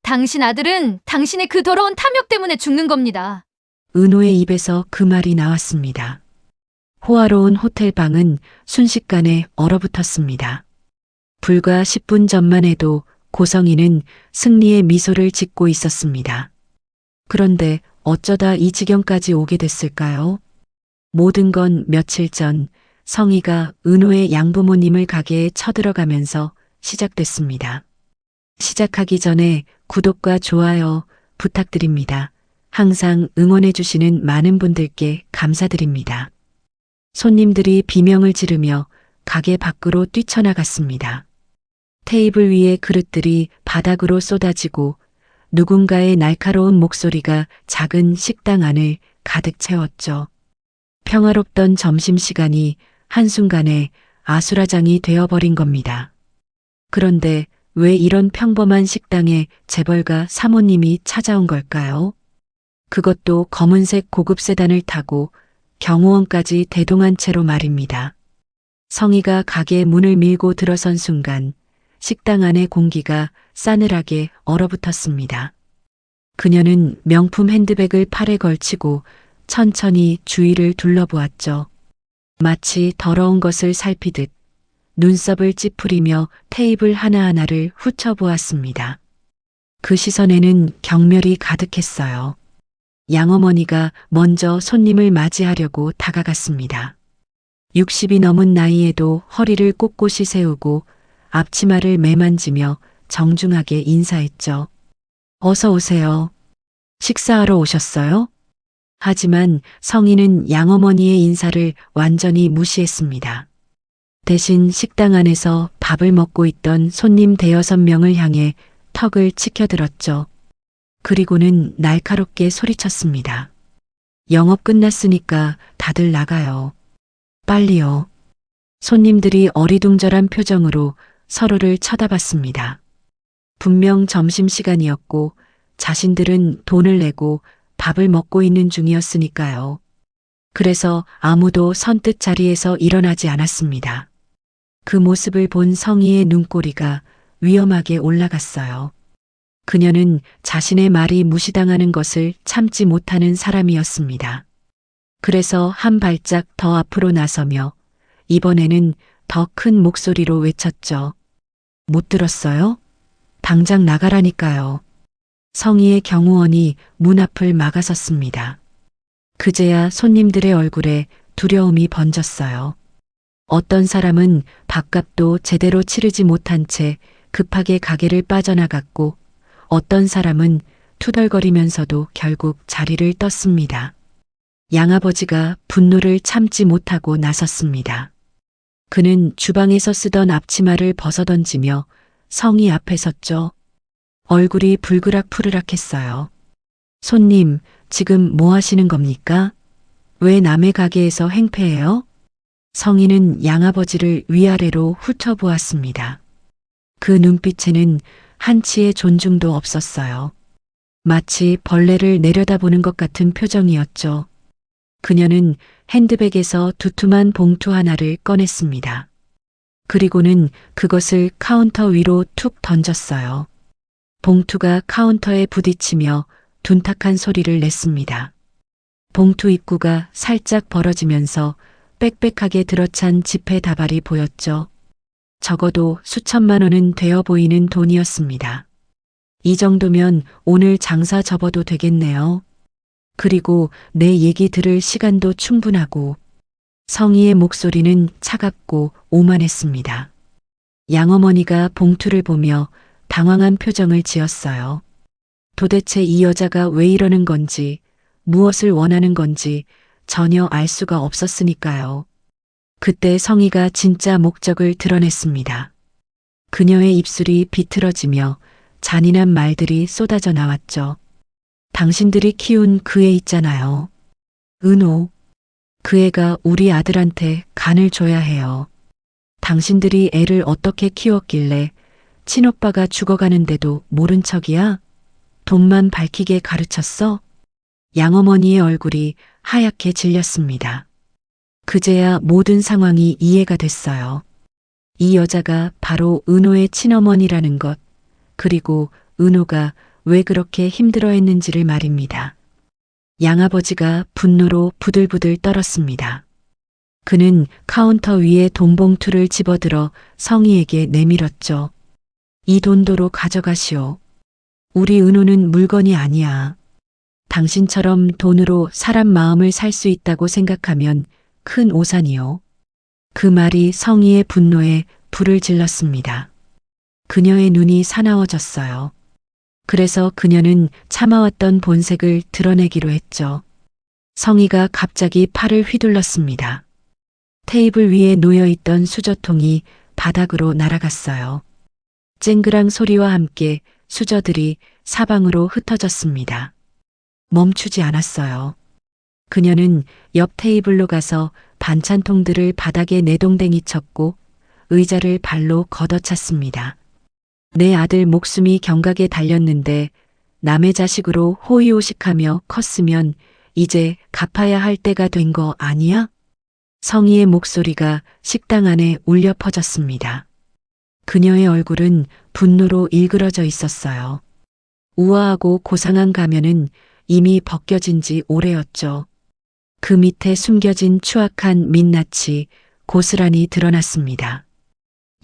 당신 아들은 당신의 그 더러운 탐욕 때문에 죽는 겁니다. 은호의 입에서 그 말이 나왔습니다. 호화로운 호텔 방은 순식간에 얼어붙었습니다. 불과 10분 전만 해도 고성이는 승리의 미소를 짓고 있었습니다. 그런데 어쩌다 이 지경까지 오게 됐을까요? 모든 건 며칠 전 성희가 은호의 양부모님을 가게에 쳐들어가면서 시작됐습니다. 시작하기 전에 구독과 좋아요 부탁드립니다. 항상 응원해주시는 많은 분들께 감사드립니다. 손님들이 비명을 지르며 가게 밖으로 뛰쳐나갔습니다. 테이블 위의 그릇들이 바닥으로 쏟아지고 누군가의 날카로운 목소리가 작은 식당 안을 가득 채웠죠. 평화롭던 점심시간이 한순간에 아수라장이 되어버린 겁니다. 그런데 왜 이런 평범한 식당에 재벌가 사모님이 찾아온 걸까요? 그것도 검은색 고급 세단을 타고 경호원까지 대동한 채로 말입니다. 성희가 가게 문을 밀고 들어선 순간 식당 안의 공기가 싸늘하게 얼어붙었습니다. 그녀는 명품 핸드백을 팔에 걸치고 천천히 주위를 둘러보았죠. 마치 더러운 것을 살피듯 눈썹을 찌푸리며 테이블 하나하나를 훑어보았습니다. 그 시선에는 경멸이 가득했어요. 양어머니가 먼저 손님을 맞이하려고 다가갔습니다. 60이 넘은 나이에도 허리를 꼿꼿이 세우고 앞치마를 매만지며 정중하게 인사했죠. 어서 오세요. 식사하러 오셨어요? 하지만 성희는 양어머니의 인사를 완전히 무시했습니다. 대신 식당 안에서 밥을 먹고 있던 손님 대여섯 명을 향해 턱을 치켜들었죠. 그리고는 날카롭게 소리쳤습니다. 영업 끝났으니까 다들 나가요. 빨리요. 손님들이 어리둥절한 표정으로 서로를 쳐다봤습니다. 분명 점심시간이었고 자신들은 돈을 내고 밥을 먹고 있는 중이었으니까요. 그래서 아무도 선뜻 자리에서 일어나지 않았습니다. 그 모습을 본 성희의 눈꼬리가 위험하게 올라갔어요. 그녀는 자신의 말이 무시당하는 것을 참지 못하는 사람이었습니다. 그래서 한 발짝 더 앞으로 나서며 이번에는 더 큰 목소리로 외쳤죠. 못 들었어요? 당장 나가라니까요. 성희의 경호원이 문 앞을 막아섰습니다. 그제야 손님들의 얼굴에 두려움이 번졌어요. 어떤 사람은 밥값도 제대로 치르지 못한 채 급하게 가게를 빠져나갔고 어떤 사람은 투덜거리면서도 결국 자리를 떴습니다. 양아버지가 분노를 참지 못하고 나섰습니다. 그는 주방에서 쓰던 앞치마를 벗어던지며 성희 앞에 섰죠. 얼굴이 불그락푸르락했어요. 손님, 지금 뭐 하시는 겁니까? 왜 남의 가게에서 행패해요? 성희는 양아버지를 위아래로 훑어보았습니다. 그 눈빛에는 한치의 존중도 없었어요. 마치 벌레를 내려다보는 것 같은 표정이었죠. 그녀는 핸드백에서 두툼한 봉투 하나를 꺼냈습니다. 그리고는 그것을 카운터 위로 툭 던졌어요. 봉투가 카운터에 부딪히며 둔탁한 소리를 냈습니다. 봉투 입구가 살짝 벌어지면서 빽빽하게 들어찬 지폐 다발이 보였죠. 적어도 수천만 원은 되어 보이는 돈이었습니다. 이 정도면 오늘 장사 접어도 되겠네요. 그리고 내 얘기 들을 시간도 충분하고. 성희의 목소리는 차갑고 오만했습니다. 양어머니가 봉투를 보며 당황한 표정을 지었어요. 도대체 이 여자가 왜 이러는 건지, 무엇을 원하는 건지 전혀 알 수가 없었으니까요. 그때 성희가 진짜 목적을 드러냈습니다. 그녀의 입술이 비틀어지며 잔인한 말들이 쏟아져 나왔죠. 당신들이 키운 그 애 있잖아요. 은호. 그 애가 우리 아들한테 간을 줘야 해요. 당신들이 애를 어떻게 키웠길래 친오빠가 죽어가는데도 모른 척이야? 돈만 밝히게 가르쳤어? 양어머니의 얼굴이 하얗게 질렸습니다. 그제야 모든 상황이 이해가 됐어요. 이 여자가 바로 은호의 친어머니라는 것, 그리고 은호가 왜 그렇게 힘들어했는지를 말입니다. 양아버지가 분노로 부들부들 떨었습니다. 그는 카운터 위에 돈봉투를 집어들어 성희에게 내밀었죠. 이 돈도로 가져가시오. 우리 은호는 물건이 아니야. 당신처럼 돈으로 사람 마음을 살 수 있다고 생각하면 큰 오산이요. 그 말이 성희의 분노에 불을 질렀습니다. 그녀의 눈이 사나워졌어요. 그래서 그녀는 참아왔던 본색을 드러내기로 했죠. 성희가 갑자기 팔을 휘둘렀습니다. 테이블 위에 놓여있던 수저통이 바닥으로 날아갔어요. 쨍그랑 소리와 함께 수저들이 사방으로 흩어졌습니다. 멈추지 않았어요. 그녀는 옆 테이블로 가서 반찬통들을 바닥에 내동댕이 쳤고 의자를 발로 걷어찼습니다. 내 아들 목숨이 경각에 달렸는데 남의 자식으로 호의호식하며 컸으면 이제 갚아야 할 때가 된 거 아니야? 성희의 목소리가 식당 안에 울려 퍼졌습니다. 그녀의 얼굴은 분노로 일그러져 있었어요. 우아하고 고상한 가면은 이미 벗겨진 지 오래였죠. 그 밑에 숨겨진 추악한 민낯이 고스란히 드러났습니다.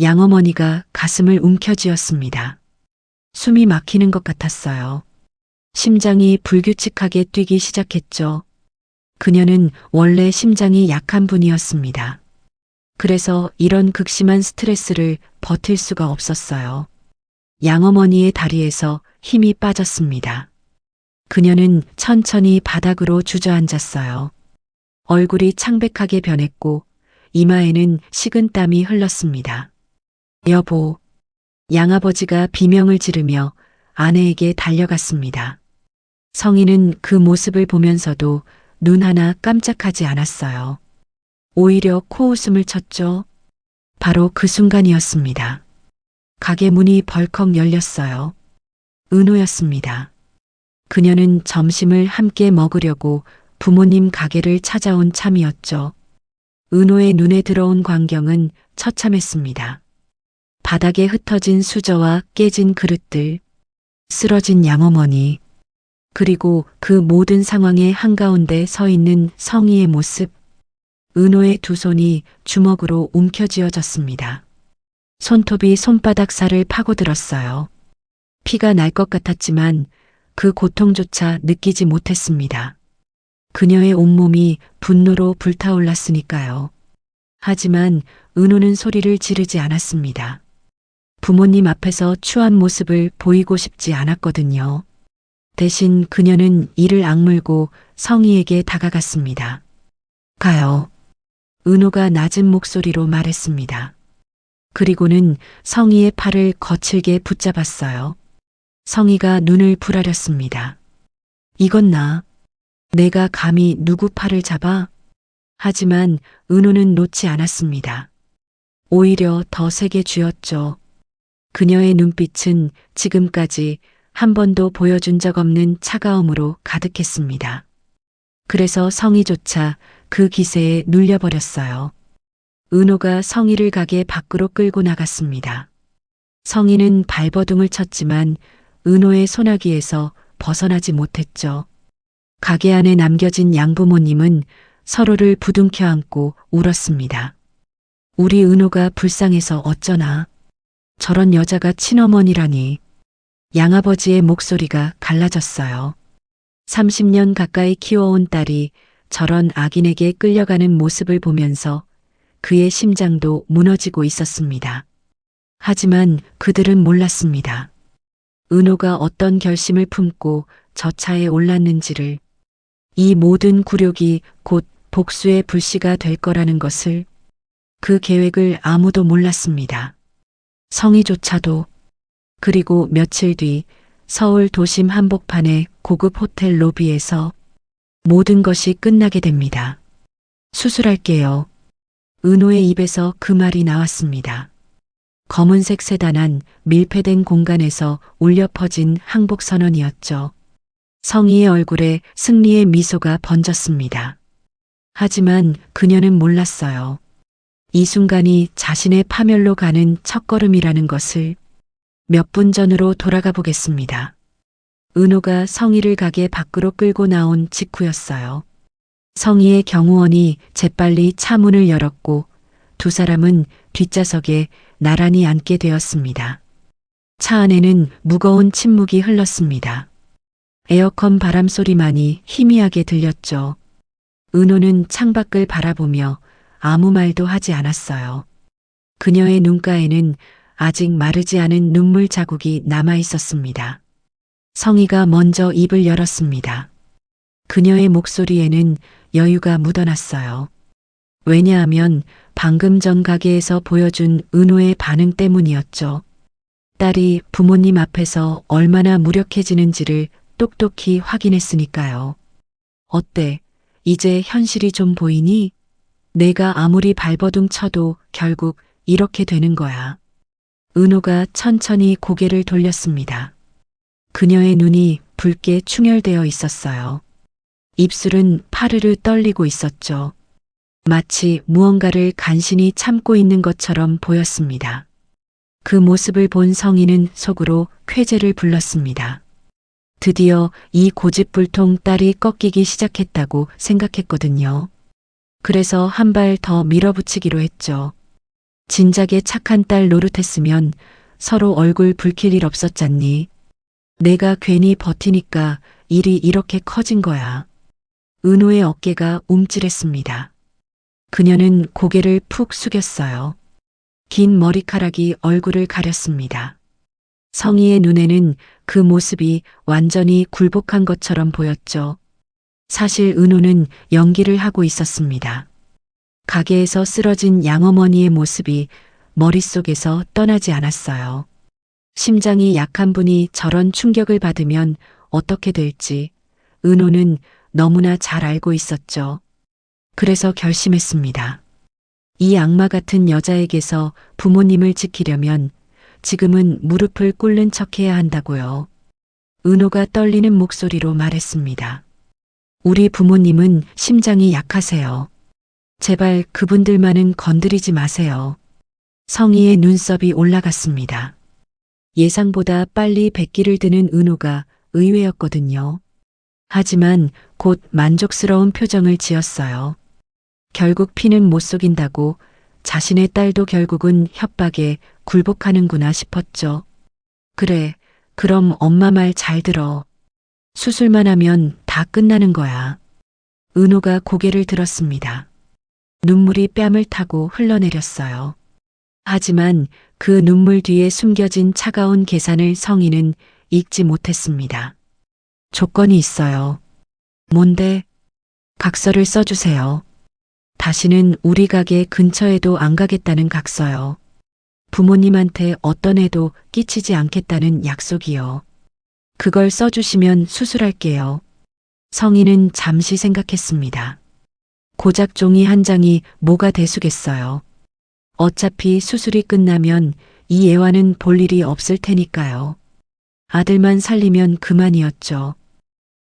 양어머니가 가슴을 움켜쥐었습니다. 숨이 막히는 것 같았어요. 심장이 불규칙하게 뛰기 시작했죠. 그녀는 원래 심장이 약한 분이었습니다. 그래서 이런 극심한 스트레스를 버틸 수가 없었어요. 양어머니의 다리에서 힘이 빠졌습니다. 그녀는 천천히 바닥으로 주저앉았어요. 얼굴이 창백하게 변했고 이마에는 식은 땀이 흘렀습니다. 여보, 양아버지가 비명을 지르며 아내에게 달려갔습니다. 성희는 그 모습을 보면서도 눈 하나 깜짝하지 않았어요. 오히려 코웃음을 쳤죠. 바로 그 순간이었습니다. 가게 문이 벌컥 열렸어요. 은호였습니다. 그녀는 점심을 함께 먹으려고 부모님 가게를 찾아온 참이었죠. 은호의 눈에 들어온 광경은 처참했습니다. 바닥에 흩어진 수저와 깨진 그릇들, 쓰러진 양어머니, 그리고 그 모든 상황의 한가운데 서 있는 성희의 모습. 은호의 두 손이 주먹으로 움켜쥐어졌습니다. 손톱이 손바닥 살을 파고들었어요. 피가 날 것 같았지만 그 고통조차 느끼지 못했습니다. 그녀의 온몸이 분노로 불타올랐으니까요. 하지만 은호는 소리를 지르지 않았습니다. 부모님 앞에서 추한 모습을 보이고 싶지 않았거든요. 대신 그녀는 이를 악물고 성희에게 다가갔습니다. 가요. 은호가 낮은 목소리로 말했습니다. 그리고는 성희의 팔을 거칠게 붙잡았어요. 성희가 눈을 부라렸습니다. 이건 내가 감히 누구 팔을 잡아? 하지만 은호는 놓지 않았습니다. 오히려 더 세게 쥐었죠. 그녀의 눈빛은 지금까지 한 번도 보여준 적 없는 차가움으로 가득했습니다. 그래서 성희조차 그 기세에 눌려버렸어요. 은호가 성희를 가게 밖으로 끌고 나갔습니다. 성희는 발버둥을 쳤지만 은호의 소나기에서 벗어나지 못했죠. 가게 안에 남겨진 양부모님은 서로를 부둥켜 안고 울었습니다. 우리 은호가 불쌍해서 어쩌나. 저런 여자가 친어머니라니. 양아버지의 목소리가 갈라졌어요. 30년 가까이 키워온 딸이 저런 악인에게 끌려가는 모습을 보면서 그의 심장도 무너지고 있었습니다. 하지만 그들은 몰랐습니다. 은호가 어떤 결심을 품고 저 차에 올랐는지를, 이 모든 굴욕이 곧 복수의 불씨가 될 거라는 것을. 그 계획을 아무도 몰랐습니다. 성희조차도. 그리고 며칠 뒤 서울 도심 한복판의 고급 호텔 로비에서 모든 것이 끝나게 됩니다. 수술할게요. 은호의 입에서 그 말이 나왔습니다. 검은색 세단한 밀폐된 공간에서 울려 퍼진 항복 선언이었죠. 성희의 얼굴에 승리의 미소가 번졌습니다. 하지만 그녀는 몰랐어요. 이 순간이 자신의 파멸로 가는 첫걸음이라는 것을. 몇 분 전으로 돌아가 보겠습니다. 은호가 성희를 가게 밖으로 끌고 나온 직후였어요. 성희의 경호원이 재빨리 차 문을 열었고 두 사람은 뒷좌석에 나란히 앉게 되었습니다. 차 안에는 무거운 침묵이 흘렀습니다. 에어컨 바람 소리만이 희미하게 들렸죠. 은호는 창밖을 바라보며 아무 말도 하지 않았어요. 그녀의 눈가에는 아직 마르지 않은 눈물 자국이 남아 있었습니다. 성희가 먼저 입을 열었습니다. 그녀의 목소리에는 여유가 묻어났어요. 왜냐하면 방금 전 가게에서 보여준 은호의 반응 때문이었죠. 딸이 부모님 앞에서 얼마나 무력해지는지를 똑똑히 확인했으니까요. 어때? 이제 현실이 좀 보이니? 내가 아무리 발버둥 쳐도 결국 이렇게 되는 거야. 은호가 천천히 고개를 돌렸습니다. 그녀의 눈이 붉게 충혈되어 있었어요. 입술은 파르르 떨리고 있었죠. 마치 무언가를 간신히 참고 있는 것처럼 보였습니다. 그 모습을 본 성희는 속으로 쾌재를 불렀습니다. 드디어 이 고집불통 딸이 꺾이기 시작했다고 생각했거든요. 그래서 한 발 더 밀어붙이기로 했죠. 진작에 착한 딸 노릇했으면 서로 얼굴 붉힐 일 없었잖니. 내가 괜히 버티니까 일이 이렇게 커진 거야. 은호의 어깨가 움찔했습니다. 그녀는 고개를 푹 숙였어요. 긴 머리카락이 얼굴을 가렸습니다. 성희의 눈에는 그 모습이 완전히 굴복한 것처럼 보였죠. 사실 은호는 연기를 하고 있었습니다. 가게에서 쓰러진 양어머니의 모습이 머릿속에서 떠나지 않았어요. 심장이 약한 분이 저런 충격을 받으면 어떻게 될지 은호는 너무나 잘 알고 있었죠. 그래서 결심했습니다. 이 악마 같은 여자에게서 부모님을 지키려면 지금은 무릎을 꿇는 척해야 한다고요. 은호가 떨리는 목소리로 말했습니다. 우리 부모님은 심장이 약하세요. 제발 그분들만은 건드리지 마세요. 성희의 눈썹이 올라갔습니다. 예상보다 빨리 백기를 드는 은호가 의외였거든요. 하지만 곧 만족스러운 표정을 지었어요. 결국 피는 못 속인다고 자신의 딸도 결국은 협박에 굴복하는구나 싶었죠. 그래, 그럼 엄마 말 잘 들어. 수술만 하면 다 끝나는 거야. 은호가 고개를 들었습니다. 눈물이 뺨을 타고 흘러내렸어요. 하지만 그 눈물 뒤에 숨겨진 차가운 계산을 성희는 잊지 못했습니다. 조건이 있어요. 뭔데? 각서를 써주세요. 다시는 우리 가게 근처에도 안 가겠다는 각서요. 부모님한테 어떤 해도 끼치지 않겠다는 약속이요. 그걸 써주시면 수술할게요. 성희는 잠시 생각했습니다. 고작 종이 한 장이 뭐가 대수겠어요. 어차피 수술이 끝나면 이 애와는 볼 일이 없을 테니까요. 아들만 살리면 그만이었죠.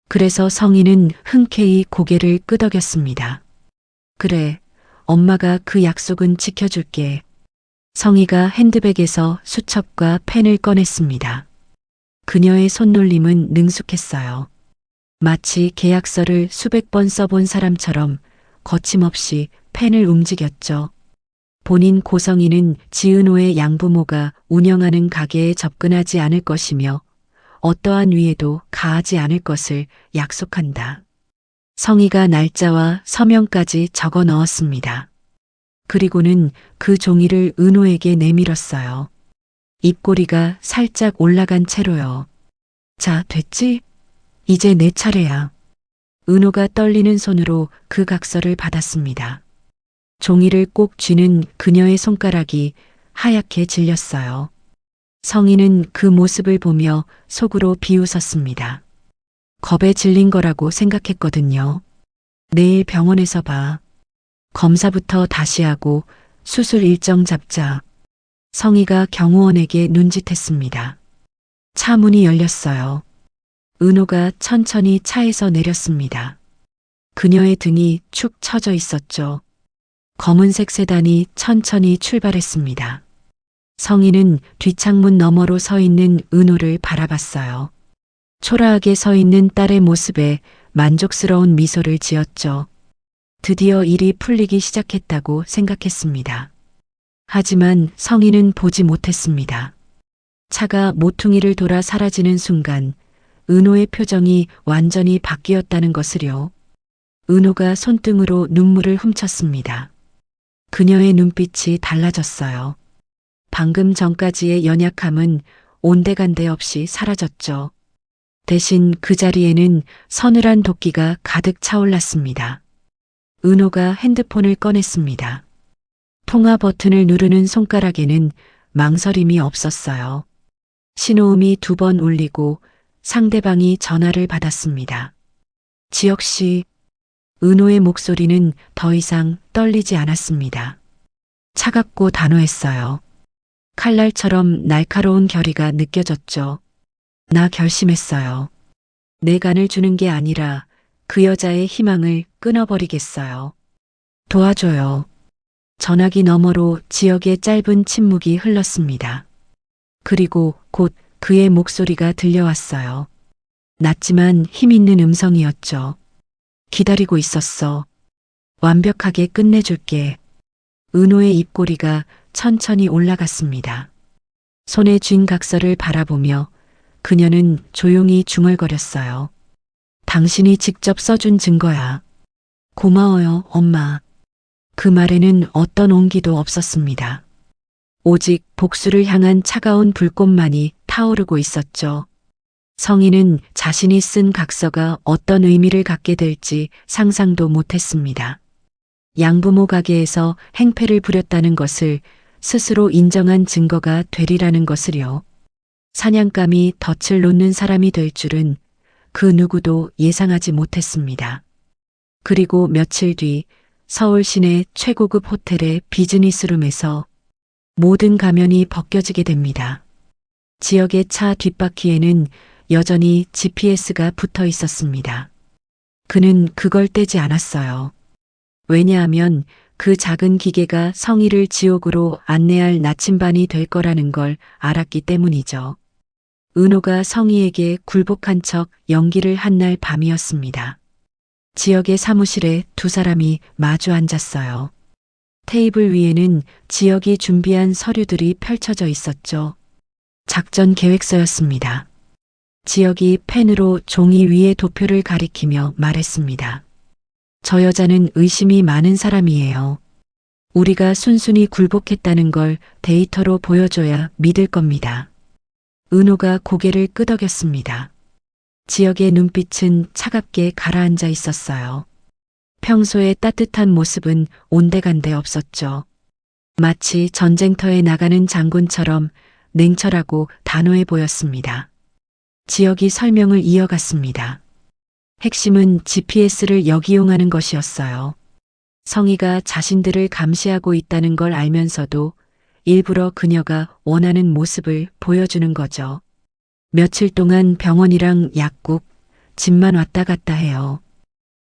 그래서 성희는 흔쾌히 고개를 끄덕였습니다. 그래, 엄마가 그 약속은 지켜줄게. 성희가 핸드백에서 수첩과 펜을 꺼냈습니다. 그녀의 손놀림은 능숙했어요. 마치 계약서를 수백 번 써본 사람처럼 거침없이 펜을 움직였죠. 본인 고성희는 지은호의 양부모가 운영하는 가게에 접근하지 않을 것이며 어떠한 위해도 가하지 않을 것을 약속한다. 성희가 날짜와 서명까지 적어 넣었습니다. 그리고는 그 종이를 은호에게 내밀었어요. 입꼬리가 살짝 올라간 채로요. 자, 됐지? 이제 내 차례야. 은호가 떨리는 손으로 그 각서를 받았습니다. 종이를 꼭 쥐는 그녀의 손가락이 하얗게 질렸어요. 성희는 그 모습을 보며 속으로 비웃었습니다. 겁에 질린 거라고 생각했거든요. 내일 병원에서 봐. 검사부터 다시 하고 수술 일정 잡자. 성희가 경호원에게 눈짓했습니다. 차 문이 열렸어요. 은호가 천천히 차에서 내렸습니다. 그녀의 등이 축 처져 있었죠. 검은색 세단이 천천히 출발했습니다. 성희는 뒷창문 너머로 서 있는 은호를 바라봤어요. 초라하게 서 있는 딸의 모습에 만족스러운 미소를 지었죠. 드디어 일이 풀리기 시작했다고 생각했습니다. 하지만 성희는 보지 못했습니다. 차가 모퉁이를 돌아 사라지는 순간 은호의 표정이 완전히 바뀌었다는 것을요. 은호가 손등으로 눈물을 훔쳤습니다. 그녀의 눈빛이 달라졌어요. 방금 전까지의 연약함은 온데간데 없이 사라졌죠. 대신 그 자리에는 서늘한 도끼가 가득 차올랐습니다. 은호가 핸드폰을 꺼냈습니다. 통화 버튼을 누르는 손가락에는 망설임이 없었어요. 신호음이 2번 울리고 상대방이 전화를 받았습니다. 지혁 씨, 은호의 목소리는 더 이상 떨리지 않았습니다. 차갑고 단호했어요. 칼날처럼 날카로운 결의가 느껴졌죠. 나 결심했어요. 내 간을 주는 게 아니라 그 여자의 희망을 끊어버리겠어요. 도와줘요. 전화기 너머로 지역의 짧은 침묵이 흘렀습니다. 그리고 곧 그의 목소리가 들려왔어요. 낮지만 힘있는 음성이었죠. 기다리고 있었어. 완벽하게 끝내줄게. 은호의 입꼬리가 천천히 올라갔습니다. 손에 쥔 각서를 바라보며 그녀는 조용히 중얼거렸어요. 당신이 직접 써준 증거야. 고마워요, 엄마. 그 말에는 어떤 온기도 없었습니다. 오직 복수를 향한 차가운 불꽃만이 타오르고 있었죠. 성희는 자신이 쓴 각서가 어떤 의미를 갖게 될지 상상도 못했습니다. 양부모 가게에서 행패를 부렸다는 것을 스스로 인정한 증거가 되리라는 것을요. 사냥감이 덫을 놓는 사람이 될 줄은 그 누구도 예상하지 못했습니다. 그리고 며칠 뒤 서울 시내 최고급 호텔의 비즈니스룸에서 모든 가면이 벗겨지게 됩니다. 지역의 차 뒷바퀴에는 여전히 GPS가 붙어 있었습니다. 그는 그걸 떼지 않았어요. 왜냐하면 그 작은 기계가 성희를 지옥으로 안내할 나침반이 될 거라는 걸 알았기 때문이죠. 은호가 성희에게 굴복한 척 연기를 한 날 밤이었습니다. 지역의 사무실에 2사람이 마주 앉았어요. 테이블 위에는 지역이 준비한 서류들이 펼쳐져 있었죠. 작전 계획서였습니다. 지역이 펜으로 종이 위에 도표를 가리키며 말했습니다. 저 여자는 의심이 많은 사람이에요. 우리가 순순히 굴복했다는 걸 데이터로 보여줘야 믿을 겁니다. 은호가 고개를 끄덕였습니다. 지역의 눈빛은 차갑게 가라앉아 있었어요. 평소의 따뜻한 모습은 온데간데 없었죠. 마치 전쟁터에 나가는 장군처럼 냉철하고 단호해 보였습니다. 지역이 설명을 이어갔습니다. 핵심은 GPS를 역이용하는 것이었어요. 성희가 자신들을 감시하고 있다는 걸 알면서도 일부러 그녀가 원하는 모습을 보여주는 거죠. 며칠 동안 병원이랑 약국, 집만 왔다 갔다 해요.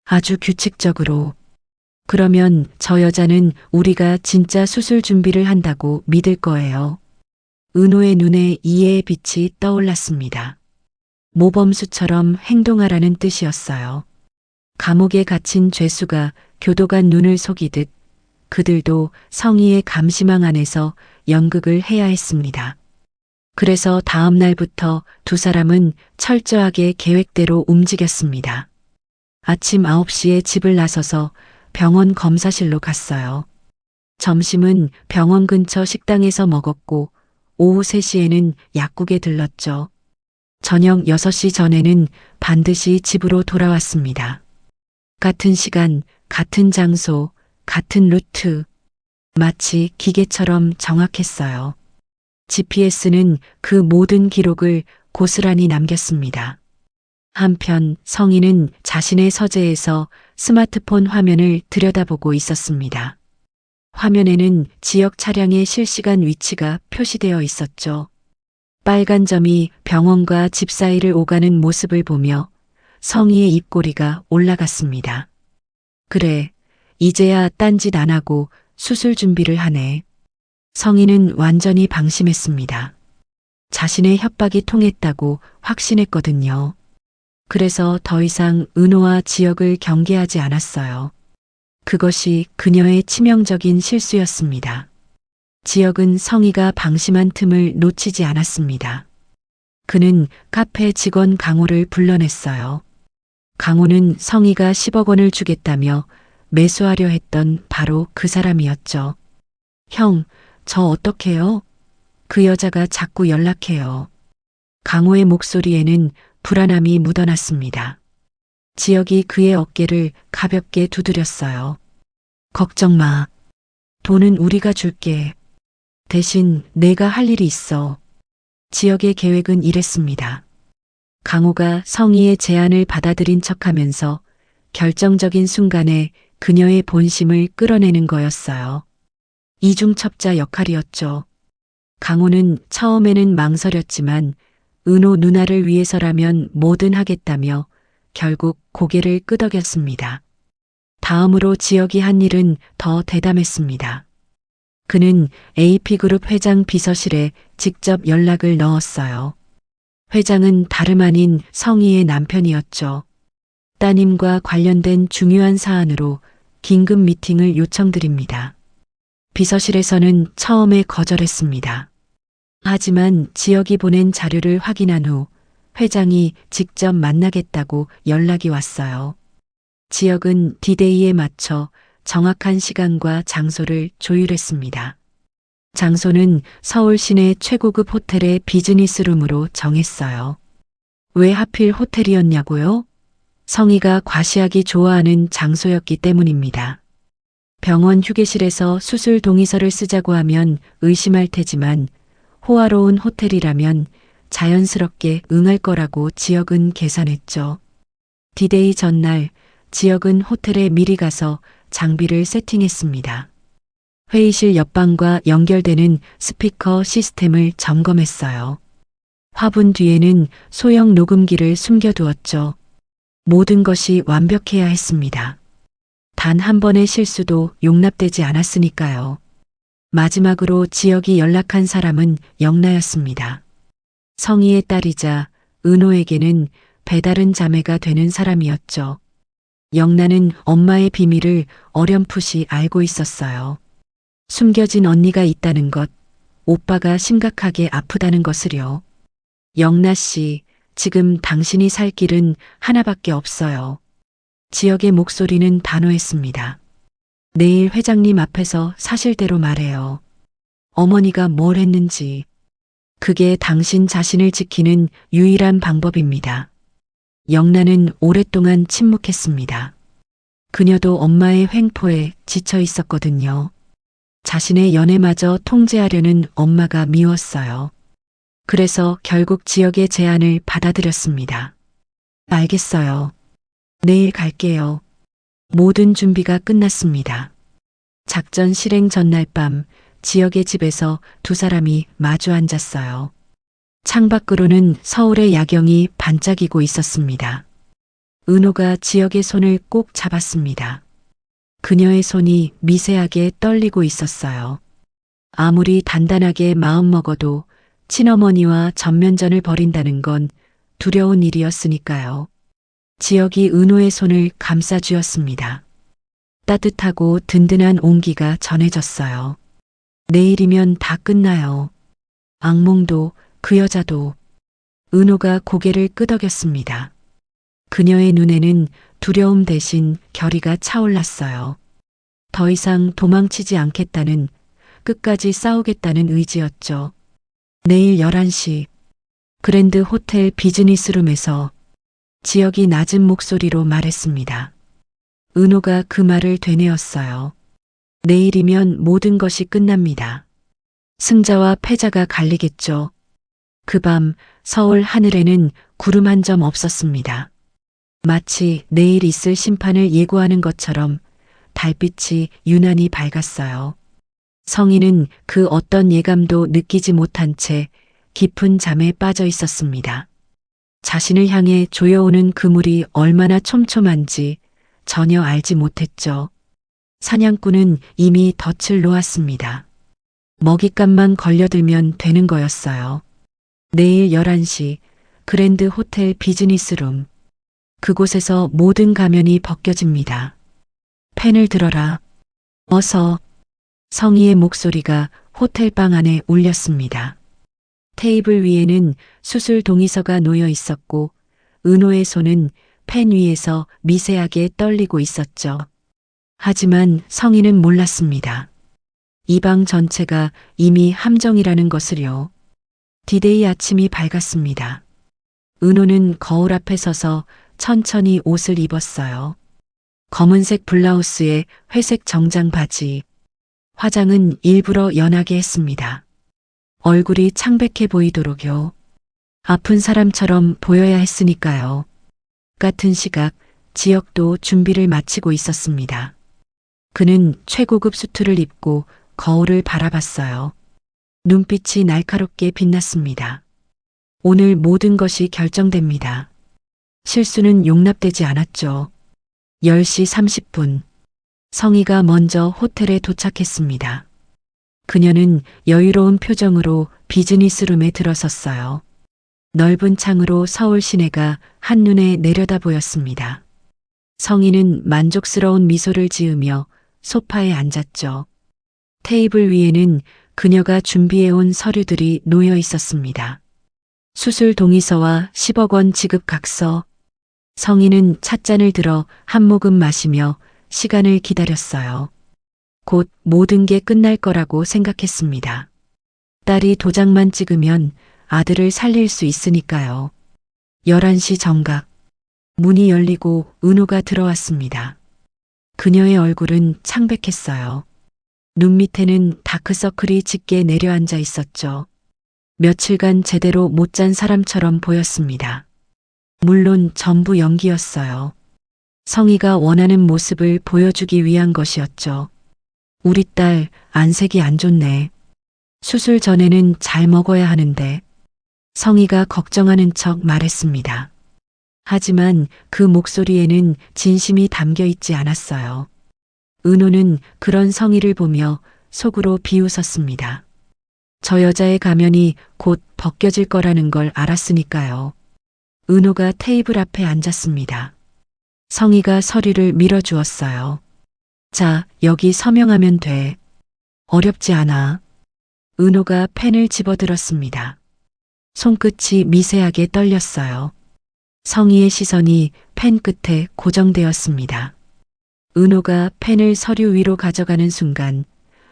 아주 규칙적으로. 그러면 저 여자는 우리가 진짜 수술 준비를 한다고 믿을 거예요. 은호의 눈에 이해의 빛이 떠올랐습니다. 모범수처럼 행동하라는 뜻이었어요. 감옥에 갇힌 죄수가 교도관 눈을 속이듯 그들도 성희의 감시망 안에서 연극을 해야 했습니다. 그래서 다음 날부터 2사람은 철저하게 계획대로 움직였습니다. 아침 9시에 집을 나서서 병원 검사실로 갔어요. 점심은 병원 근처 식당에서 먹었고 오후 3시에는 약국에 들렀죠. 저녁 6시 전에는 반드시 집으로 돌아왔습니다. 같은 시간, 같은 장소, 같은 루트. 마치 기계처럼 정확했어요. GPS는 그 모든 기록을 고스란히 남겼습니다. 한편 성희는 자신의 서재에서 스마트폰 화면을 들여다보고 있었습니다. 화면에는 지역 차량의 실시간 위치가 표시되어 있었죠. 빨간 점이 병원과 집 사이를 오가는 모습을 보며 성희의 입꼬리가 올라갔습니다. 그래, 이제야 딴짓 안 하고 수술 준비를 하네. 성희는 완전히 방심했습니다. 자신의 협박이 통했다고 확신했거든요. 그래서 더 이상 은호와 지역을 경계하지 않았어요. 그것이 그녀의 치명적인 실수였습니다. 지역은 성희가 방심한 틈을 놓치지 않았습니다. 그는 카페 직원 강호를 불러냈어요. 강호는 성희가 10억 원을 주겠다며 매수하려 했던 바로 그 사람이었죠. 형, 저 어떡해요? 그 여자가 자꾸 연락해요. 강호의 목소리에는 불안함이 묻어났습니다. 지역이 그의 어깨를 가볍게 두드렸어요. 걱정 마. 돈은 우리가 줄게. 대신 내가 할 일이 있어. 지역의 계획은 이랬습니다. 강호가 성희의 제안을 받아들인 척하면서 결정적인 순간에 그녀의 본심을 끌어내는 거였어요. 이중첩자 역할이었죠. 강호는 처음에는 망설였지만 은호 누나를 위해서라면 뭐든 하겠다며 결국 고개를 끄덕였습니다. 다음으로 지역이 한 일은 더 대담했습니다. 그는 AP그룹 회장 비서실에 직접 연락을 넣었어요. 회장은 다름 아닌 성희의 남편이었죠. 따님과 관련된 중요한 사안으로 긴급 미팅을 요청드립니다. 비서실에서는 처음에 거절했습니다. 하지만 지역이 보낸 자료를 확인한 후 회장이 직접 만나겠다고 연락이 왔어요. 지역은 디데이에 맞춰 정확한 시간과 장소를 조율했습니다. 장소는 서울 시내 최고급 호텔의 비즈니스룸으로 정했어요. 왜 하필 호텔이었냐고요? 성희가 과시하기 좋아하는 장소였기 때문입니다. 병원 휴게실에서 수술 동의서를 쓰자고 하면 의심할 테지만 호화로운 호텔이라면 자연스럽게 응할 거라고 지역은 계산했죠. 디데이 전날 지역은 호텔에 미리 가서 장비를 세팅했습니다. 회의실 옆방과 연결되는 스피커 시스템을 점검했어요. 화분 뒤에는 소형 녹음기를 숨겨두었죠. 모든 것이 완벽해야 했습니다. 단 한 번의 실수도 용납되지 않았으니까요. 마지막으로 지역이 연락한 사람은 영나였습니다. 성희의 딸이자 은호에게는 배다른 자매가 되는 사람이었죠. 영나는 엄마의 비밀을 어렴풋이 알고 있었어요. 숨겨진 언니가 있다는 것, 오빠가 심각하게 아프다는 것을요. 영나 씨, 지금 당신이 살 길은 하나밖에 없어요. 지역의 목소리는 단호했습니다. 내일 회장님 앞에서 사실대로 말해요. 어머니가 뭘 했는지. 그게 당신 자신을 지키는 유일한 방법입니다. 영나는 오랫동안 침묵했습니다. 그녀도 엄마의 횡포에 지쳐 있었거든요. 자신의 연애마저 통제하려는 엄마가 미웠어요. 그래서 결국 지역의 제안을 받아들였습니다. 알겠어요. 내일 갈게요. 모든 준비가 끝났습니다. 작전 실행 전날 밤 지역의 집에서 두 사람이 마주 앉았어요. 창밖으로는 서울의 야경이 반짝이고 있었습니다. 은호가 지역의 손을 꼭 잡았습니다. 그녀의 손이 미세하게 떨리고 있었어요. 아무리 단단하게 마음먹어도 친어머니와 전면전을 벌인다는 건 두려운 일이었으니까요. 지역이 은호의 손을 감싸쥐었습니다. 따뜻하고 든든한 온기가 전해졌어요. 내일이면 다 끝나요. 악몽도 그 여자도. 은호가 고개를 끄덕였습니다. 그녀의 눈에는 두려움 대신 결의가 차올랐어요. 더 이상 도망치지 않겠다는, 끝까지 싸우겠다는 의지였죠. 내일 11시 그랜드 호텔 비즈니스룸에서 지역이 낮은 목소리로 말했습니다. 은호가 그 말을 되뇌었어요. 내일이면 모든 것이 끝납니다. 승자와 패자가 갈리겠죠. 그 밤 서울 하늘에는 구름 한 점 없었습니다. 마치 내일 있을 심판을 예고하는 것처럼 달빛이 유난히 밝았어요. 성희는 그 어떤 예감도 느끼지 못한 채 깊은 잠에 빠져 있었습니다. 자신을 향해 조여오는 그물이 얼마나 촘촘한지 전혀 알지 못했죠. 사냥꾼은 이미 덫을 놓았습니다. 먹잇감만 걸려들면 되는 거였어요. 내일 11시 그랜드 호텔 비즈니스룸. 그곳에서 모든 가면이 벗겨집니다. 펜을 들어라. 어서. 성희의 목소리가 호텔방 안에 울렸습니다. 테이블 위에는 수술 동의서가 놓여 있었고 은호의 손은 펜 위에서 미세하게 떨리고 있었죠. 하지만 성희는 몰랐습니다. 이 방 전체가 이미 함정이라는 것을요. 디데이 아침이 밝았습니다. 은호는 거울 앞에 서서 천천히 옷을 입었어요. 검은색 블라우스에 회색 정장 바지. 화장은 일부러 연하게 했습니다. 얼굴이 창백해 보이도록요. 아픈 사람처럼 보여야 했으니까요. 같은 시각 지역도 준비를 마치고 있었습니다. 그는 최고급 수트를 입고 거울을 바라봤어요. 눈빛이 날카롭게 빛났습니다. 오늘 모든 것이 결정됩니다. 실수는 용납되지 않았죠. 10시 30분. 성희가 먼저 호텔에 도착했습니다. 그녀는 여유로운 표정으로 비즈니스룸에 들어섰어요. 넓은 창으로 서울 시내가 한눈에 내려다 보였습니다. 성희는 만족스러운 미소를 지으며 소파에 앉았죠. 테이블 위에는 그녀가 준비해온 서류들이 놓여 있었습니다. 수술 동의서와 10억 원 지급 각서. 성희는 찻잔을 들어 한 모금 마시며 시간을 기다렸어요. 곧 모든 게 끝날 거라고 생각했습니다. 딸이 도장만 찍으면 아들을 살릴 수 있으니까요. 11시 정각. 문이 열리고 은호가 들어왔습니다. 그녀의 얼굴은 창백했어요. 눈 밑에는 다크서클이 짙게 내려앉아 있었죠. 며칠간 제대로 못 잔 사람처럼 보였습니다. 물론 전부 연기였어요. 성희가 원하는 모습을 보여주기 위한 것이었죠. 우리 딸 안색이 안 좋네. 수술 전에는 잘 먹어야 하는데. 성희가 걱정하는 척 말했습니다. 하지만 그 목소리에는 진심이 담겨 있지 않았어요. 은호는 그런 성희를 보며 속으로 비웃었습니다. 저 여자의 가면이 곧 벗겨질 거라는 걸 알았으니까요. 은호가 테이블 앞에 앉았습니다. 성희가 서류를 밀어주었어요. 자, 여기 서명하면 돼. 어렵지 않아. 은호가 펜을 집어들었습니다. 손끝이 미세하게 떨렸어요. 성희의 시선이 펜 끝에 고정되었습니다. 은호가 펜을 서류 위로 가져가는 순간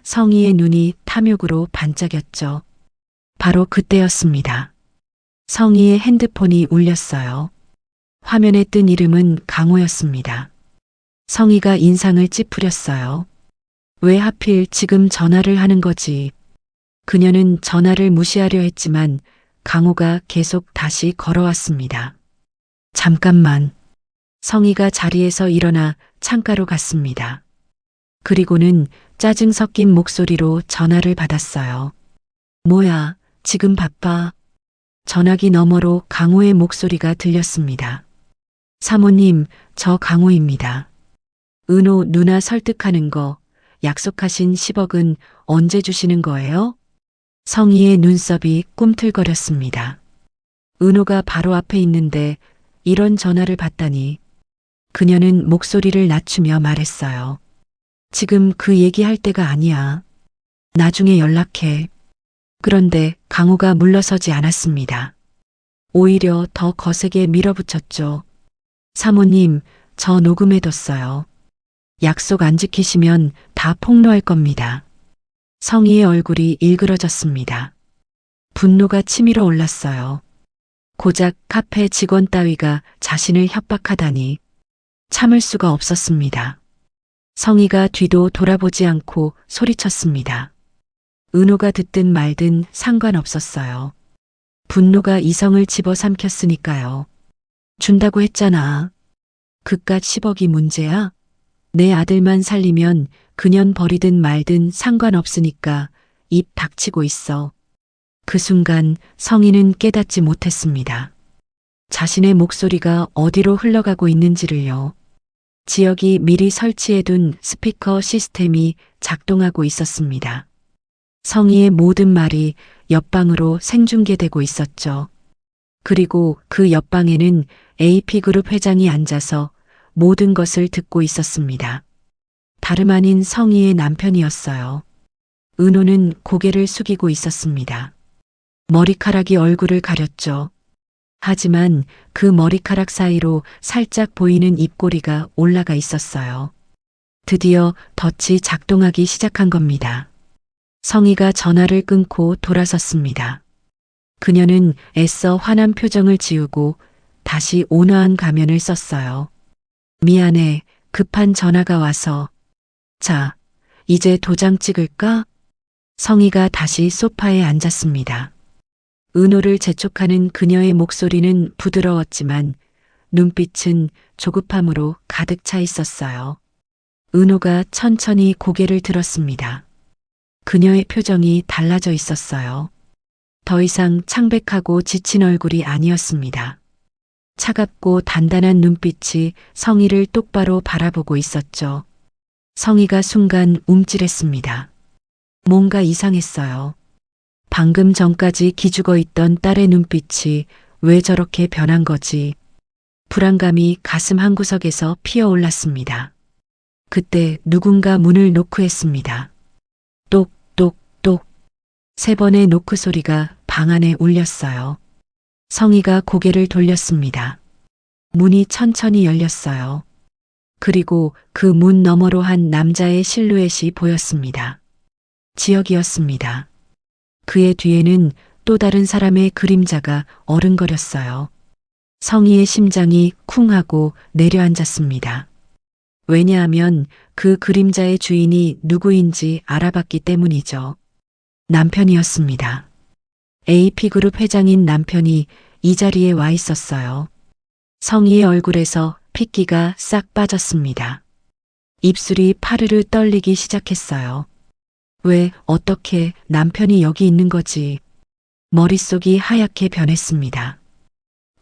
성희의 눈이 탐욕으로 반짝였죠. 바로 그때였습니다. 성희의 핸드폰이 울렸어요. 화면에 뜬 이름은 강호였습니다. 성희가 인상을 찌푸렸어요. 왜 하필 지금 전화를 하는 거지? 그녀는 전화를 무시하려 했지만 강호가 계속 다시 걸어왔습니다. 잠깐만. 성희가 자리에서 일어나 창가로 갔습니다. 그리고는 짜증 섞인 목소리로 전화를 받았어요. 뭐야, 지금 바빠. 전화기 너머로 강호의 목소리가 들렸습니다. 사모님, 저 강호입니다. 은호 누나 설득하는 거, 약속하신 10억은 언제 주시는 거예요? 성희의 눈썹이 꿈틀거렸습니다. 은호가 바로 앞에 있는데 이런 전화를 받다니. 그녀는 목소리를 낮추며 말했어요. 지금 그 얘기할 때가 아니야. 나중에 연락해. 그런데 강호가 물러서지 않았습니다. 오히려 더 거세게 밀어붙였죠. 사모님, 저 녹음해뒀어요. 약속 안 지키시면 다 폭로할 겁니다. 성희의 얼굴이 일그러졌습니다. 분노가 치밀어 올랐어요. 고작 카페 직원 따위가 자신을 협박하다니 참을 수가 없었습니다. 성희가 뒤도 돌아보지 않고 소리쳤습니다. 은호가 듣든 말든 상관없었어요. 분노가 이성을 집어삼켰으니까요. 준다고 했잖아. 그깟 10억이 문제야? 내 아들만 살리면 그년 버리든 말든 상관없으니까 입 닥치고 있어. 그 순간 성희는 깨닫지 못했습니다. 자신의 목소리가 어디로 흘러가고 있는지를요. 지역이 미리 설치해둔 스피커 시스템이 작동하고 있었습니다. 성희의 모든 말이 옆방으로 생중계되고 있었죠. 그리고 그 옆방에는 AP그룹 회장이 앉아서 모든 것을 듣고 있었습니다. 다름 아닌 성희의 남편이었어요. 은호는 고개를 숙이고 있었습니다. 머리카락이 얼굴을 가렸죠. 하지만 그 머리카락 사이로 살짝 보이는 입꼬리가 올라가 있었어요. 드디어 덫이 작동하기 시작한 겁니다. 성희가 전화를 끊고 돌아섰습니다. 그녀는 애써 환한 표정을 지우고 다시 온화한 가면을 썼어요. 미안해, 급한 전화가 와서. 자, 이제 도장 찍을까? 성희가 다시 소파에 앉았습니다. 은호를 재촉하는 그녀의 목소리는 부드러웠지만 눈빛은 조급함으로 가득 차 있었어요. 은호가 천천히 고개를 들었습니다. 그녀의 표정이 달라져 있었어요. 더 이상 창백하고 지친 얼굴이 아니었습니다. 차갑고 단단한 눈빛이 성희를 똑바로 바라보고 있었죠. 성희가 순간 움찔했습니다. 뭔가 이상했어요. 방금 전까지 기죽어 있던 딸의 눈빛이 왜 저렇게 변한 거지? 불안감이 가슴 한구석에서 피어올랐습니다. 그때 누군가 문을 노크했습니다. 똑똑똑. 3번의 노크 소리가 방 안에 울렸어요. 성희가 고개를 돌렸습니다. 문이 천천히 열렸어요. 그리고 그 문 너머로 한 남자의 실루엣이 보였습니다. 지혁이었습니다. 그의 뒤에는 또 다른 사람의 그림자가 어른거렸어요. 성희의 심장이 쿵 하고 내려앉았습니다. 왜냐하면 그 그림자의 주인이 누구인지 알아봤기 때문이죠. 남편이었습니다. AP그룹 회장인 남편이 이 자리에 와 있었어요. 성희의 얼굴에서 핏기가 싹 빠졌습니다. 입술이 파르르 떨리기 시작했어요. 왜, 어떻게 남편이 여기 있는 거지? 머릿속이 하얗게 변했습니다.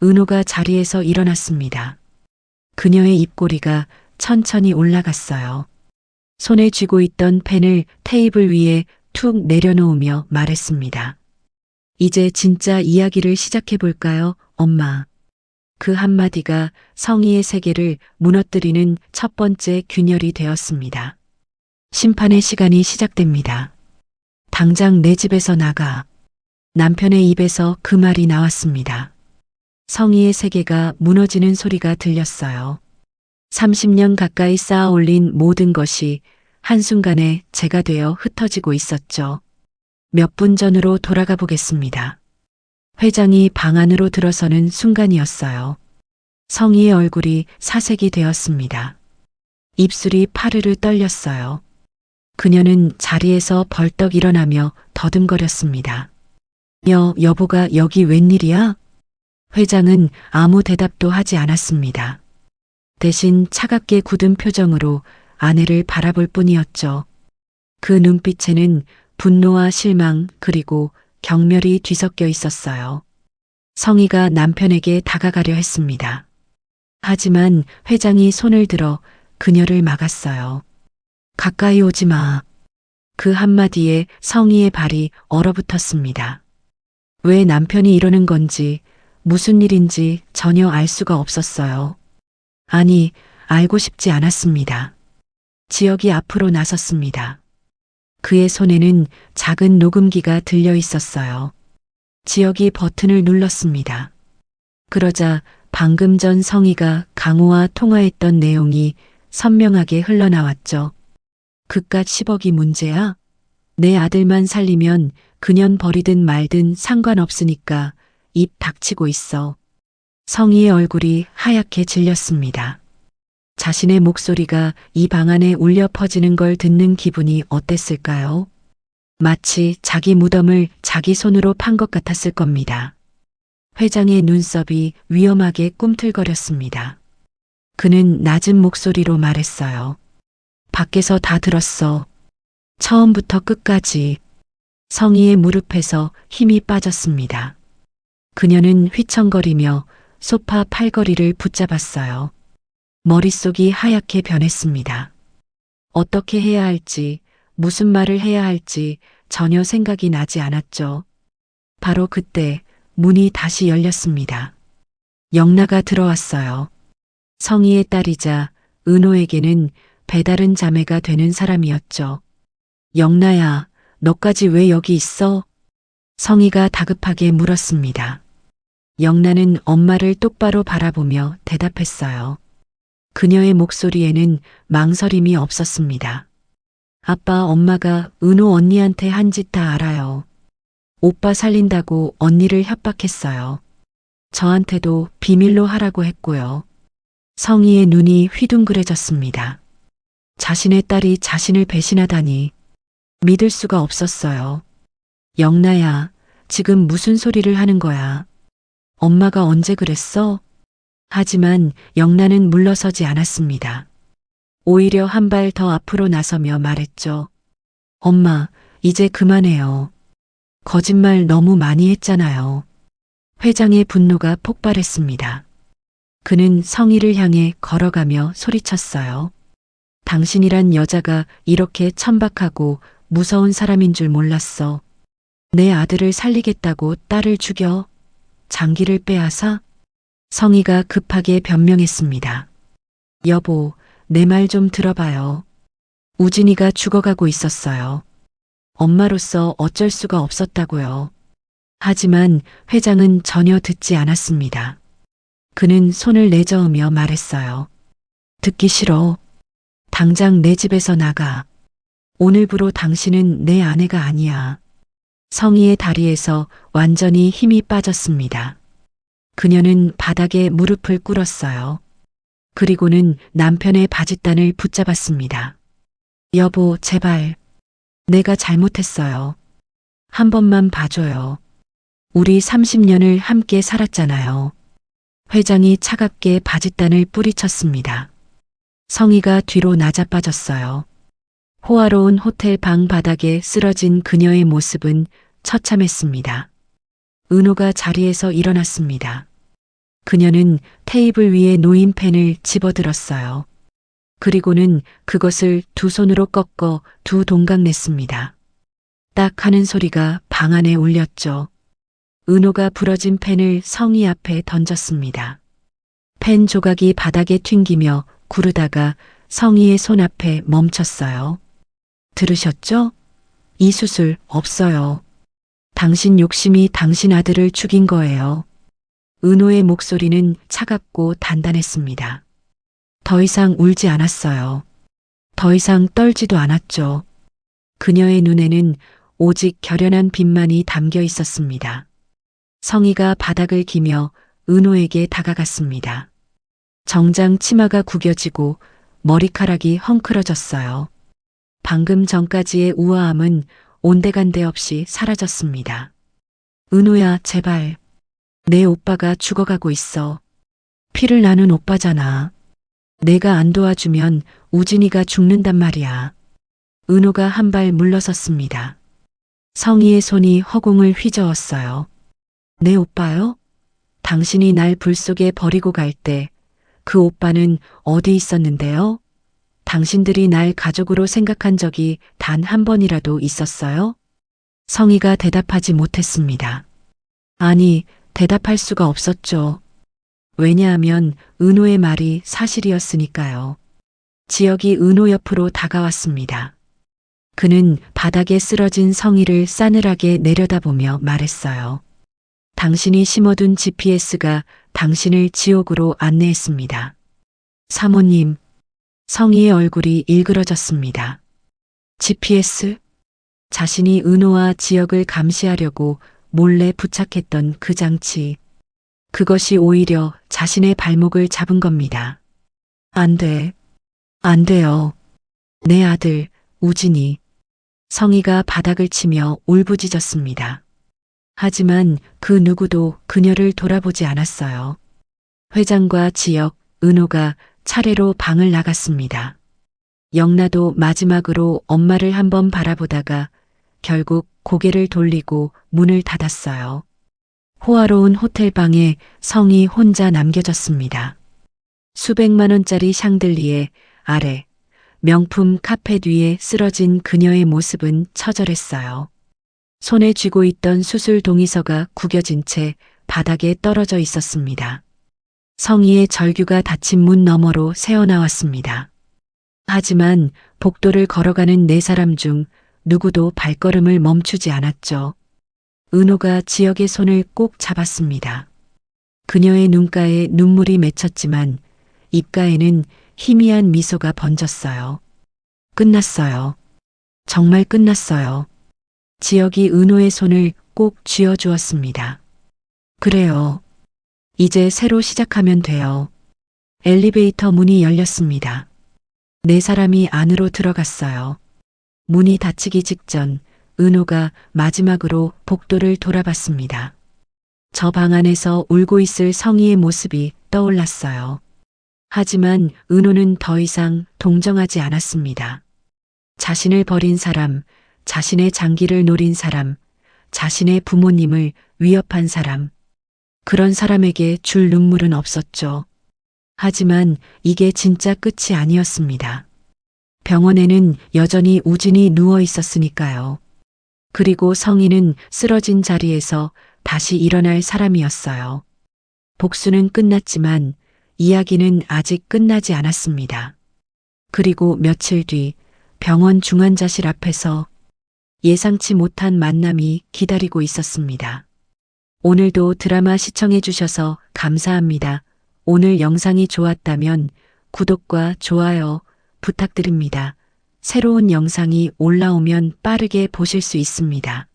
은호가 자리에서 일어났습니다. 그녀의 입꼬리가 천천히 올라갔어요. 손에 쥐고 있던 펜을 테이블 위에 툭 내려놓으며 말했습니다. 이제 진짜 이야기를 시작해 볼까요, 엄마? 그 한마디가 성희의 세계를 무너뜨리는 첫 번째 균열이 되었습니다. 심판의 시간이 시작됩니다. 당장 내 집에서 나가. 남편의 입에서 그 말이 나왔습니다. 성희의 세계가 무너지는 소리가 들렸어요. 30년 가까이 쌓아 올린 모든 것이 한순간에 재가 되어 흩어지고 있었죠. 몇 분 전으로 돌아가 보겠습니다. 회장이 방 안으로 들어서는 순간이었어요. 성희의 얼굴이 사색이 되었습니다. 입술이 파르르 떨렸어요. 그녀는 자리에서 벌떡 일어나며 더듬거렸습니다. 여보가 여기 웬일이야? 회장은 아무 대답도 하지 않았습니다. 대신 차갑게 굳은 표정으로 아내를 바라볼 뿐이었죠. 그 눈빛에는 분노와 실망 그리고 경멸이 뒤섞여 있었어요. 성희가 남편에게 다가가려 했습니다. 하지만 회장이 손을 들어 그녀를 막았어요. 가까이 오지 마. 그 한마디에 성희의 발이 얼어붙었습니다. 왜 남편이 이러는 건지, 무슨 일인지 전혀 알 수가 없었어요. 아니, 알고 싶지 않았습니다. 지혁이 앞으로 나섰습니다. 그의 손에는 작은 녹음기가 들려 있었어요. 지혁이 버튼을 눌렀습니다. 그러자 방금 전 성희가 강호와 통화했던 내용이 선명하게 흘러나왔죠. 그깟 10억이 문제야? 내 아들만 살리면 그년 버리든 말든 상관없으니까 입 닥치고 있어. 성희의 얼굴이 하얗게 질렸습니다. 자신의 목소리가 이 방 안에 울려 퍼지는 걸 듣는 기분이 어땠을까요? 마치 자기 무덤을 자기 손으로 판 것 같았을 겁니다. 회장의 눈썹이 위험하게 꿈틀거렸습니다. 그는 낮은 목소리로 말했어요. 밖에서 다 들었어. 처음부터 끝까지. 성희의 무릎에서 힘이 빠졌습니다. 그녀는 휘청거리며 소파 팔걸이를 붙잡았어요. 머릿속이 하얗게 변했습니다. 어떻게 해야 할지, 무슨 말을 해야 할지 전혀 생각이 나지 않았죠. 바로 그때 문이 다시 열렸습니다. 영나가 들어왔어요. 성희의 딸이자 은호에게는 배다른 자매가 되는 사람이었죠. 영나야, 너까지 왜 여기 있어? 성희가 다급하게 물었습니다. 영나는 엄마를 똑바로 바라보며 대답했어요. 그녀의 목소리에는 망설임이 없었습니다. 아빠, 엄마가 은호 언니한테 한 짓 다 알아요. 오빠 살린다고 언니를 협박했어요. 저한테도 비밀로 하라고 했고요. 성희의 눈이 휘둥그레졌습니다. 자신의 딸이 자신을 배신하다니 믿을 수가 없었어요. 영나야, 지금 무슨 소리를 하는 거야? 엄마가 언제 그랬어? 하지만 영나는 물러서지 않았습니다. 오히려 한 발 더 앞으로 나서며 말했죠. 엄마, 이제 그만해요. 거짓말 너무 많이 했잖아요. 회장의 분노가 폭발했습니다. 그는 성희를 향해 걸어가며 소리쳤어요. 당신이란 여자가 이렇게 천박하고 무서운 사람인 줄 몰랐어. 내 아들을 살리겠다고 딸을 죽여? 장기를 빼앗아? 성희가 급하게 변명했습니다. 여보, 내 말 좀 들어봐요. 우진이가 죽어가고 있었어요. 엄마로서 어쩔 수가 없었다고요. 하지만 회장은 전혀 듣지 않았습니다. 그는 손을 내저으며 말했어요. 듣기 싫어. 당장 내 집에서 나가. 오늘부로 당신은 내 아내가 아니야. 성희의 다리에서 완전히 힘이 빠졌습니다. 그녀는 바닥에 무릎을 꿇었어요. 그리고는 남편의 바짓단을 붙잡았습니다. 여보, 제발. 내가 잘못했어요. 한 번만 봐줘요. 우리 30년을 함께 살았잖아요. 회장이 차갑게 바짓단을 뿌리쳤습니다. 성희가 뒤로 나자빠졌어요. 호화로운 호텔 방 바닥에 쓰러진 그녀의 모습은 처참했습니다. 은호가 자리에서 일어났습니다. 그녀는 테이블 위에 놓인 펜을 집어들었어요. 그리고는 그것을 두 손으로 꺾어 두 동강 냈습니다. 딱 하는 소리가 방 안에 울렸죠. 은호가 부러진 펜을 성희 앞에 던졌습니다. 펜 조각이 바닥에 튕기며 구르다가 성희의 손 앞에 멈췄어요. 들으셨죠? 이 수술 없어요. 당신 욕심이 당신 아들을 죽인 거예요. 은호의 목소리는 차갑고 단단했습니다. 더 이상 울지 않았어요. 더 이상 떨지도 않았죠. 그녀의 눈에는 오직 결연한 빛만이 담겨 있었습니다. 성희가 바닥을 기며 은호에게 다가갔습니다. 정장 치마가 구겨지고 머리카락이 헝클어졌어요. 방금 전까지의 우아함은 온데간데 없이 사라졌습니다. 은호야, 제발. 내 오빠가 죽어가고 있어. 피를 나눈 오빠잖아. 내가 안 도와주면 우진이가 죽는단 말이야. 은호가 한 발 물러섰습니다. 성희의 손이 허공을 휘저었어요. 내 오빠요? 당신이 날 불 속에 버리고 갈 때 그 오빠는 어디 있었는데요? 당신들이 날 가족으로 생각한 적이 단 한 번이라도 있었어요? 성희가 대답하지 못했습니다. 아니, 대답할 수가 없었죠. 왜냐하면 은호의 말이 사실이었으니까요. 지혁이 은호 옆으로 다가왔습니다. 그는 바닥에 쓰러진 성희를 싸늘하게 내려다보며 말했어요. 당신이 심어둔 GPS가 당신을 지옥으로 안내했습니다. 사모님, 성희의 얼굴이 일그러졌습니다. GPS? 자신이 은호와 지혁을 감시하려고 몰래 부착했던 그 장치. 그것이 오히려 자신의 발목을 잡은 겁니다. 안 돼. 안 돼요. 내 아들, 우진이. 성희가 바닥을 치며 울부짖었습니다. 하지만 그 누구도 그녀를 돌아보지 않았어요. 회장과 지혁, 은호가 차례로 방을 나갔습니다. 영나도 마지막으로 엄마를 한번 바라보다가 결국 고개를 돌리고 문을 닫았어요. 호화로운 호텔방에 성희 혼자 남겨졌습니다. 수백만 원짜리 샹들리에 아래 명품 카펫 위에 쓰러진 그녀의 모습은 처절했어요. 손에 쥐고 있던 수술 동의서가 구겨진 채 바닥에 떨어져 있었습니다. 성희의 절규가 닫힌 문 너머로 새어나왔습니다. 하지만 복도를 걸어가는 네 사람 중 누구도 발걸음을 멈추지 않았죠. 은호가 지역의 손을 꼭 잡았습니다. 그녀의 눈가에 눈물이 맺혔지만 입가에는 희미한 미소가 번졌어요. 끝났어요. 정말 끝났어요. 지역이 은호의 손을 꼭 쥐어주었습니다. 그래요. 이제 새로 시작하면 돼요. 엘리베이터 문이 열렸습니다. 네 사람이 안으로 들어갔어요. 문이 닫히기 직전 은호가 마지막으로 복도를 돌아봤습니다. 저 방 안에서 울고 있을 성희의 모습이 떠올랐어요. 하지만 은호는 더 이상 동정하지 않았습니다. 자신을 버린 사람, 자신의 장기를 노린 사람, 자신의 부모님을 위협한 사람. 그런 사람에게 줄 눈물은 없었죠. 하지만 이게 진짜 끝이 아니었습니다. 병원에는 여전히 우진이 누워 있었으니까요. 그리고 성희는 쓰러진 자리에서 다시 일어날 사람이었어요. 복수는 끝났지만 이야기는 아직 끝나지 않았습니다. 그리고 며칠 뒤 병원 중환자실 앞에서 예상치 못한 만남이 기다리고 있었습니다. 오늘도 드라마 시청해 주셔서 감사합니다. 오늘 영상이 좋았다면 구독과 좋아요 부탁드립니다. 새로운 영상이 올라오면 빠르게 보실 수 있습니다.